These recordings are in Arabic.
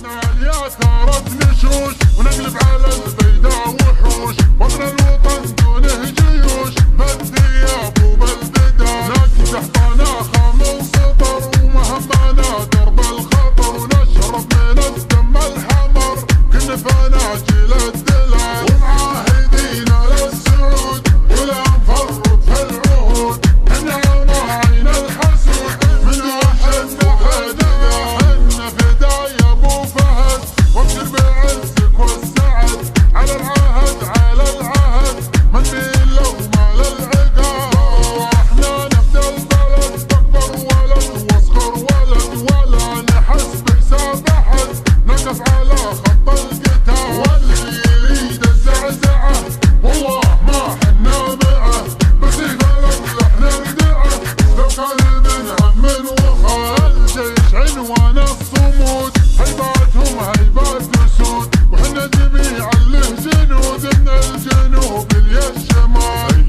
يا ثارة نشوش ونقلب على البيداء وحوش، وطن الوطن دونه جيوش، بالثياب وبالبدع ناكي تحتنا خامل سطر، ومهمنا درب الخطر، ونشرب من الدم الحمر كنفنا جيل الدلع، ومعاهدين للسعود ولا نفرط في العهود، احنا راعين الحسود من وحدنا حدنا، حنا فدايا ابو فهد وابشر بعزك والسعد، على العهد على العهد ما نميل لو مال العقاب، واحنا نبدا البلد باكبر ولد واصغر ولد، ولا نحس بحساب احد نقف على خط القتال، واللي يريد الزعزعه والله ما حنا معه، بس يبلغ احنا ندعه لو كان من هم وخال، الجيش عنوان الصمود هيباتهم هيبات اسود، وحنا جميعا له جنود من الجنوب للشمال،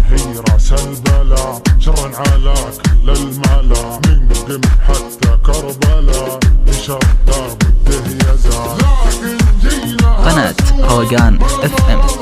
هي راس البلا شرا على كل الملا، من قم حتى كربلا يشرب بده يزال، لكن جينا قناة روقان FM.